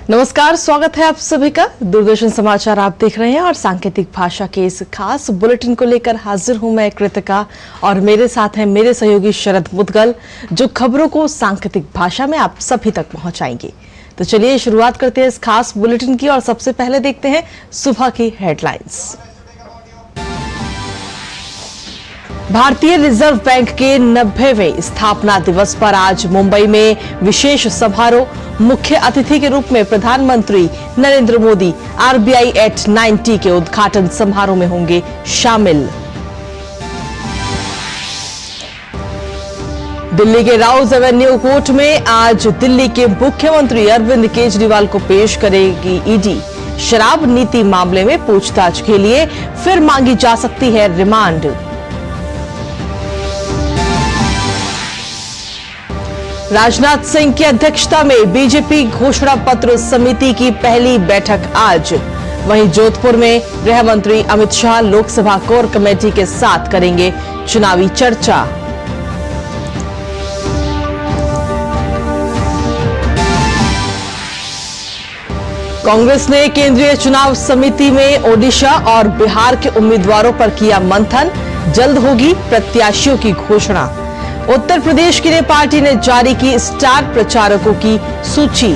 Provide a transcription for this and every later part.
नमस्कार, स्वागत है आप सभी का। दूरदर्शन समाचार आप देख रहे हैं और सांकेतिक भाषा के इस खास बुलेटिन को लेकर हाजिर हूं मैं कृतिका और मेरे साथ हैं मेरे सहयोगी शरद मुदगल, जो खबरों को सांकेतिक भाषा में आप सभी तक पहुंचाएंगे। तो चलिए शुरुआत करते हैं इस खास बुलेटिन की और सबसे पहले देखते हैं सुबह की हेडलाइंस। भारतीय रिजर्व बैंक के 90वें स्थापना दिवस पर आज मुंबई में विशेष समारोह। मुख्य अतिथि के रूप में प्रधानमंत्री नरेंद्र मोदी आरबीआई एट 90 के उद्घाटन समारोह में होंगे शामिल। दिल्ली के राउज एवेन्यू कोर्ट में आज दिल्ली के मुख्यमंत्री अरविंद केजरीवाल को पेश करेगी ईडी। शराब नीति मामले में पूछताछ के लिए फिर मांगी जा सकती है रिमांड। राजनाथ सिंह की अध्यक्षता में बीजेपी घोषणा पत्र समिति की पहली बैठक आज। वहीं जोधपुर में गृह मंत्री अमित शाह लोकसभा कोर कमेटी के साथ करेंगे चुनावी चर्चा। कांग्रेस ने केंद्रीय चुनाव समिति में ओडिशा और बिहार के उम्मीदवारों पर किया मंथन। जल्द होगी प्रत्याशियों की घोषणा। उत्तर प्रदेश के लिए पार्टी ने जारी की स्टार प्रचारकों की सूची।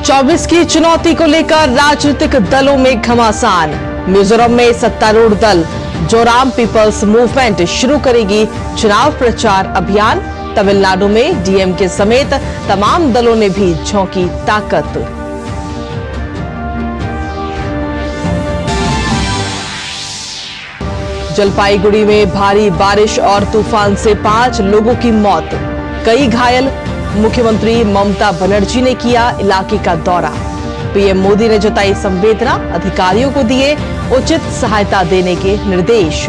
चौबीस की चुनौती को लेकर राजनीतिक दलों में घमासान। मिजोरम में सत्तारूढ़ दल जोराम पीपल्स मूवमेंट शुरू करेगी चुनाव प्रचार अभियान। तमिलनाडु में डीएमके समेत तमाम दलों ने भी झोंकी ताकत। जलपाईगुड़ी में भारी बारिश और तूफान से 5 लोगों की मौत, कई घायल। मुख्यमंत्री ममता बनर्जी ने किया इलाके का दौरा। पीएम मोदी ने जताई संवेदना, अधिकारियों को दिए उचित सहायता देने के निर्देश।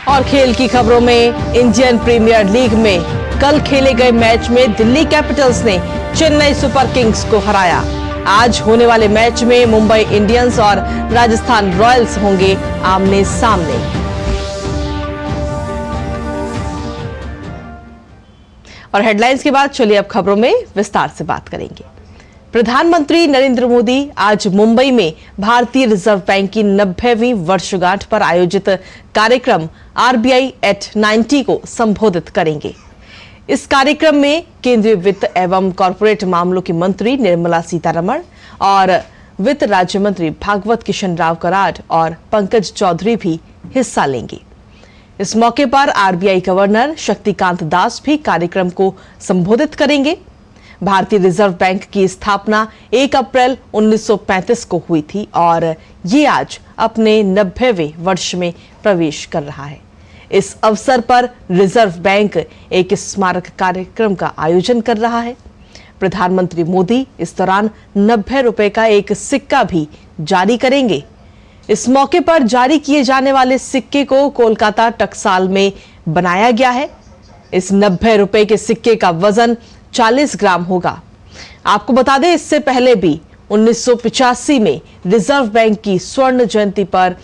और खेल की खबरों में इंडियन प्रीमियर लीग में कल खेले गए मैच में दिल्ली कैपिटल्स ने चेन्नई सुपर किंग्स को हराया। आज होने वाले मैच में मुंबई इंडियंस और राजस्थान रॉयल्स होंगे आमने सामने। और हेडलाइंस के बाद चलिए अब खबरों में विस्तार से बात करेंगे। प्रधानमंत्री नरेंद्र मोदी आज मुंबई में भारतीय रिजर्व बैंक की 90वीं वर्षगांठ पर आयोजित कार्यक्रम आरबीआई एट 90 को संबोधित करेंगे। इस कार्यक्रम में केंद्रीय वित्त एवं कॉरपोरेट मामलों की मंत्री निर्मला सीतारमण और वित्त राज्य मंत्री भागवत किशन राव कराड और पंकज चौधरी भी हिस्सा लेंगे। इस मौके पर आरबीआई गवर्नर शक्तिकांत दास भी कार्यक्रम को संबोधित करेंगे। भारतीय रिजर्व बैंक की स्थापना 1 अप्रैल 1935 को हुई थी और ये आज अपने 90वें वर्ष में प्रवेश कर रहा है। इस अवसर पर रिजर्व बैंक एक स्मारक कार्यक्रम का आयोजन कर रहा है। प्रधानमंत्री मोदी इस दौरान 90 रुपए का एक सिक्का भी जारी करेंगे। इस मौके पर जारी किए जाने वाले सिक्के को कोलकाता टकसाल में बनाया गया है। इस 90 रुपए के सिक्के का वजन 40 ग्राम होगा। आपको बता दें, इससे पहले भी 1985 में रिजर्व बैंक की स्वर्ण जयंती पर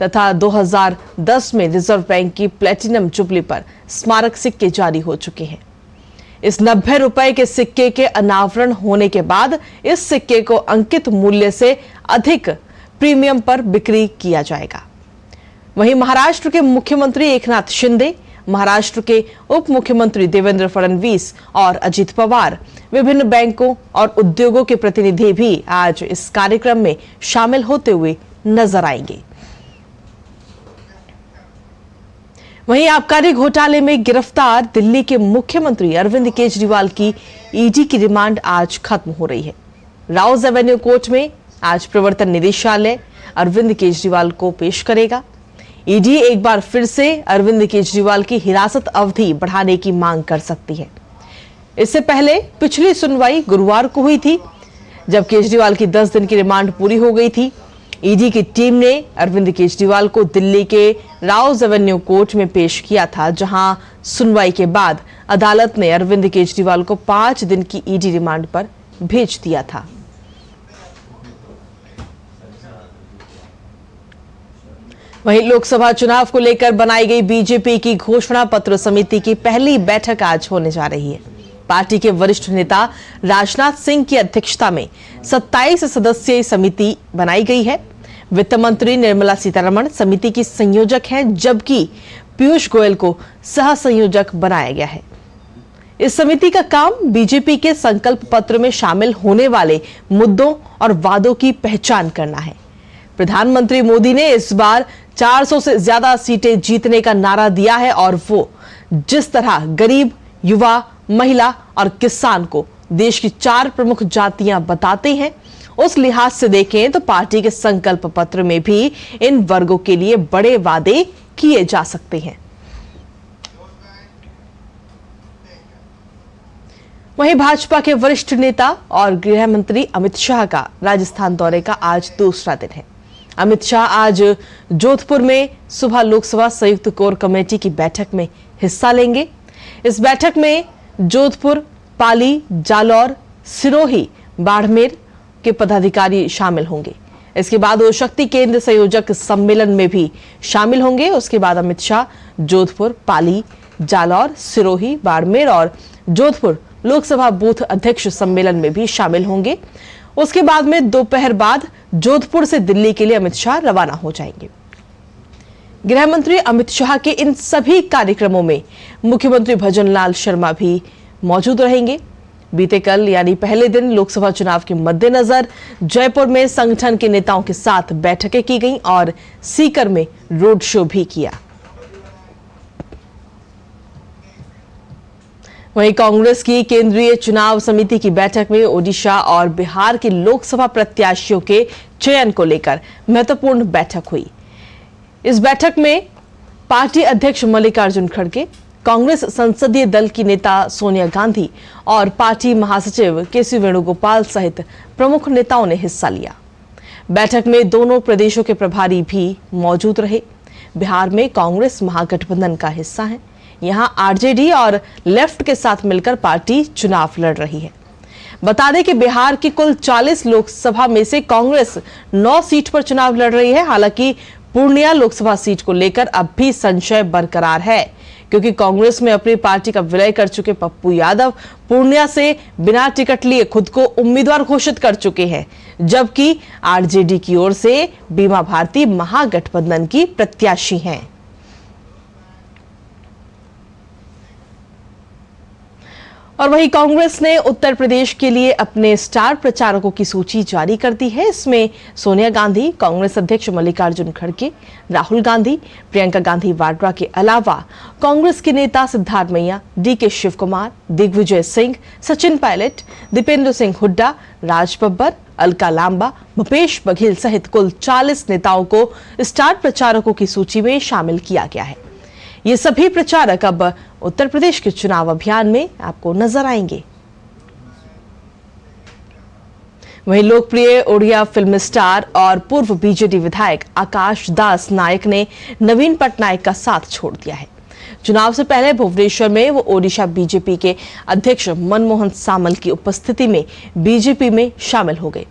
तथा 2010 में रिजर्व बैंक की प्लेटिनम जुबली पर स्मारक सिक्के जारी हो चुके हैं। इस 90 रुपए के सिक्के के अनावरण होने के बाद इस सिक्के को अंकित मूल्य से अधिक प्रीमियम पर बिक्री किया जाएगा। वहीं महाराष्ट्र के मुख्यमंत्री एकनाथ शिंदे, महाराष्ट्र के उप मुख्यमंत्री देवेंद्र फडणवीस और अजित पवार, विभिन्न बैंकों और उद्योगों के प्रतिनिधि भी आज इस कार्यक्रम में शामिल होते हुए नजर आएंगे। वहीं आबकारी घोटाले में गिरफ्तार दिल्ली के मुख्यमंत्री अरविंद केजरीवाल की ईडी की रिमांड आज खत्म हो रही है। राउज एवेन्यू कोर्ट में आज प्रवर्तन निदेशालय अरविंद केजरीवाल को पेश करेगा। ईडी एक बार फिर से अरविंद केजरीवाल की हिरासत अवधि बढ़ाने की मांग कर सकती है। इससे पहले पिछली सुनवाई गुरुवार को हुई थी, जब केजरीवाल की 10 दिन की रिमांड पूरी हो गई थी। ईडी की टीम ने अरविंद केजरीवाल को दिल्ली के राउज एवेन्यू कोर्ट में पेश किया था, जहां सुनवाई के बाद अदालत ने अरविंद केजरीवाल को 5 दिन की ईडी रिमांड पर भेज दिया था। वहीं लोकसभा चुनाव को लेकर बनाई गई बीजेपी की घोषणा पत्र समिति की पहली बैठक आज होने जा रही है। पार्टी के वरिष्ठ नेता राजनाथ सिंह की अध्यक्षता में 27 सदस्यीय समिति बनाई गई है। वित्त मंत्री निर्मला सीतारमण समिति की संयोजक हैं, जबकि पीयूष गोयल को सह संयोजक बनाया गया है। इस समिति का काम बीजेपी के संकल्प पत्र में शामिल होने वाले मुद्दों और वादों की पहचान करना है। प्रधानमंत्री मोदी ने इस बार 400 से ज्यादा सीटें जीतने का नारा दिया है और वो जिस तरह गरीब, युवा, महिला और किसान को देश की 4 प्रमुख जातियां बताते हैं, उस लिहाज से देखें तो पार्टी के संकल्प पत्र में भी इन वर्गों के लिए बड़े वादे किए जा सकते हैं। वहीं भाजपा के वरिष्ठ नेता और गृह मंत्री अमित शाह का राजस्थान दौरे का आज दूसरा दिन है। अमित शाह आज जोधपुर में सुबह लोकसभा संयुक्त कोर कमेटी की बैठक में हिस्सा लेंगे। इस बैठक में जोधपुर, पाली, जालौर, सिरोही, बाड़मेर के पदाधिकारी शामिल होंगे। इसके बाद वो शक्ति केंद्र संयोजक सम्मेलन में भी शामिल होंगे। उसके बाद अमित शाह जोधपुर, पाली, जालौर, सिरोही, बाड़मेर और जोधपुर लोकसभा बूथ अध्यक्ष सम्मेलन में भी शामिल होंगे। उसके बाद में दोपहर बाद जोधपुर से दिल्ली के लिए अमित शाह रवाना हो जाएंगे। गृह मंत्री अमित शाह के इन सभी कार्यक्रमों में मुख्यमंत्री भजनलाल शर्मा भी मौजूद रहेंगे। बीते कल यानी पहले दिन लोकसभा चुनाव के मद्देनजर जयपुर में संगठन के नेताओं के साथ बैठकें की गईं और सीकर में रोड शो भी किया। वहीं कांग्रेस की केंद्रीय चुनाव समिति की बैठक में ओडिशा और बिहार के लोकसभा प्रत्याशियों के चयन को लेकर महत्वपूर्ण बैठक हुई। इस बैठक में पार्टी अध्यक्ष मल्लिकार्जुन खड़गे, कांग्रेस संसदीय दल की नेता सोनिया गांधी और पार्टी महासचिव केसी वेणुगोपाल सहित प्रमुख नेताओं ने हिस्सा लिया। बैठक में दोनों प्रदेशों के प्रभारी भी मौजूद रहे। बिहार में कांग्रेस महागठबंधन का हिस्सा है। यहां आरजेडी और लेफ्ट के साथ मिलकर पार्टी चुनाव लड़ रही है। बता दें कि बिहार की कुल 40 लोकसभा में से कांग्रेस 9 सीट पर चुनाव लड़ रही है। हालांकि पूर्णिया लोकसभा सीट को लेकर अब भी संशय बरकरार है, क्योंकि कांग्रेस में अपनी पार्टी का विलय कर चुके पप्पू यादव पूर्णिया से बिना टिकट लिए खुद को उम्मीदवार घोषित कर चुके हैं, जबकि आरजेडी की ओर से बीमा भारती महागठबंधन की प्रत्याशी हैं। और वहीं कांग्रेस ने उत्तर प्रदेश के लिए अपने स्टार प्रचारकों की सूची जारी कर दी है। इसमें सोनिया गांधी, कांग्रेस अध्यक्ष मल्लिकार्जुन खड़गे, राहुल गांधी, प्रियंका गांधी वाड्रा के अलावा कांग्रेस के नेता सिद्धार्थ मैया, डीके शिव कुमार, दिग्विजय सिंह, सचिन पायलट, दीपेंद्र सिंह हुड्डा, राज बब्बर, अलका लांबा, भूपेश बघेल सहित कुल 40 नेताओं को स्टार प्रचारकों की सूची में शामिल किया गया है। ये सभी प्रचारक अब उत्तर प्रदेश के चुनाव अभियान में आपको नजर आएंगे। वहीं लोकप्रिय ओडिया फिल्म स्टार और पूर्व बीजेडी विधायक आकाश दास नायक ने नवीन पटनायक का साथ छोड़ दिया है। चुनाव से पहले भुवनेश्वर में वो ओडिशा बीजेपी के अध्यक्ष मनमोहन सामल की उपस्थिति में बीजेपी में शामिल हो गए।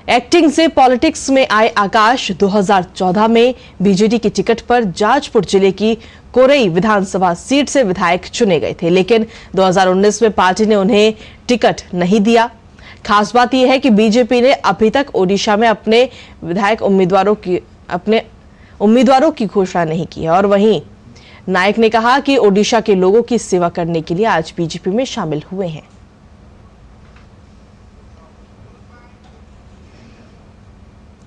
एक्टिंग से पॉलिटिक्स में आए आकाश 2014 में बीजेडी की टिकट पर जाजपुर जिले की कोरई विधानसभा सीट से विधायक चुने गए थे, लेकिन 2019 में पार्टी ने उन्हें टिकट नहीं दिया। खास बात यह है कि बीजेपी ने अभी तक ओडिशा में अपने विधायक उम्मीदवारों की घोषणा नहीं की है। और वहीं नायक ने कहा कि ओडिशा के लोगों की सेवा करने के लिए आज बीजेपी में शामिल हुए हैं।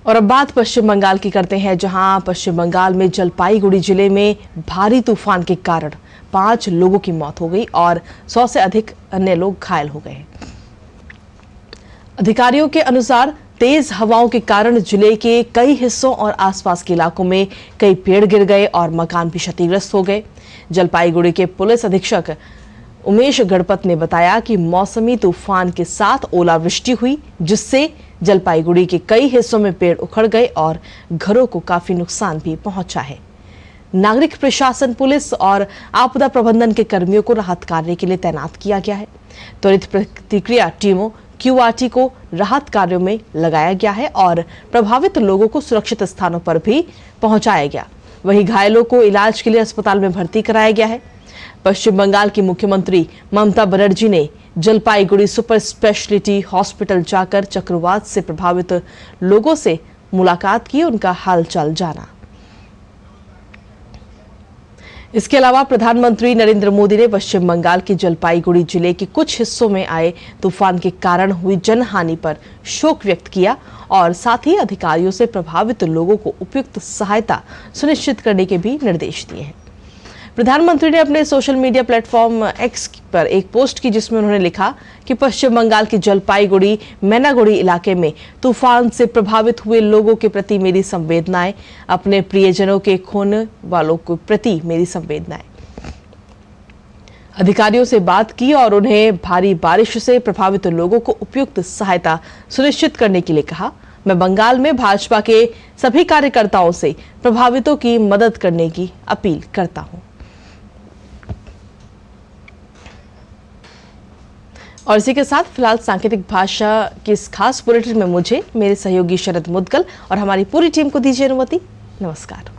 और अब बात पश्चिम बंगाल की करते हैं, जहां पश्चिम बंगाल में जलपाईगुड़ी जिले में भारी तूफान के कारण 5 लोगों की मौत हो गई और 100 से अधिक अन्य लोग घायल हो गए। अधिकारियों के अनुसार तेज हवाओं के कारण जिले के कई हिस्सों और आसपास के इलाकों में कई पेड़ गिर गए और मकान भी क्षतिग्रस्त हो गए। जलपाईगुड़ी के पुलिस अधीक्षक उमेश गणपत ने बताया कि मौसमी तूफान के साथ ओलावृष्टि हुई, जिससे जलपाईगुड़ी के कई हिस्सों में पेड़ उखड़ गए और घरों को काफी नुकसान भी पहुंचा है। नागरिक प्रशासन, पुलिस और आपदा प्रबंधन के कर्मियों को राहत कार्य के लिए तैनात किया गया है। त्वरित प्रतिक्रिया टीमों, क्यूआरटी को राहत कार्यों में लगाया गया है और प्रभावित लोगों को सुरक्षित स्थानों पर भी पहुंचाया गया। वहीं घायलों को इलाज के लिए अस्पताल में भर्ती कराया गया है। पश्चिम बंगाल की मुख्यमंत्री ममता बनर्जी ने जलपाईगुड़ी सुपर स्पेशलिटी हॉस्पिटल जाकर चक्रवात से प्रभावित लोगों से मुलाकात की, उनका हालचाल जाना। इसके अलावा प्रधानमंत्री नरेंद्र मोदी ने पश्चिम बंगाल के जलपाईगुड़ी जिले के कुछ हिस्सों में आए तूफान के कारण हुई जनहानि पर शोक व्यक्त किया और साथ ही अधिकारियों से प्रभावित लोगों को उपयुक्त सहायता सुनिश्चित करने के भी निर्देश दिए हैं। प्रधानमंत्री ने अपने सोशल मीडिया प्लेटफॉर्म एक्स पर एक पोस्ट की, जिसमें उन्होंने लिखा कि पश्चिम बंगाल के जलपाईगुड़ी मैनागुड़ी इलाके में तूफान से प्रभावित हुए लोगों के प्रति मेरी संवेदनाएं, अपने प्रियजनों के खोने वालों के प्रति मेरी संवेदनाएं। अधिकारियों से बात की और उन्हें भारी बारिश से प्रभावित लोगों को उपयुक्त सहायता सुनिश्चित करने के लिए कहा। मैं बंगाल में भाजपा के सभी कार्यकर्ताओं से प्रभावितों की मदद करने की अपील करता हूं। और इसी के साथ फिलहाल सांकेतिक भाषा की इस खास बुलेटिन में मुझे, मेरे सहयोगी शरद मुदगल और हमारी पूरी टीम को दीजिए अनुमति। नमस्कार।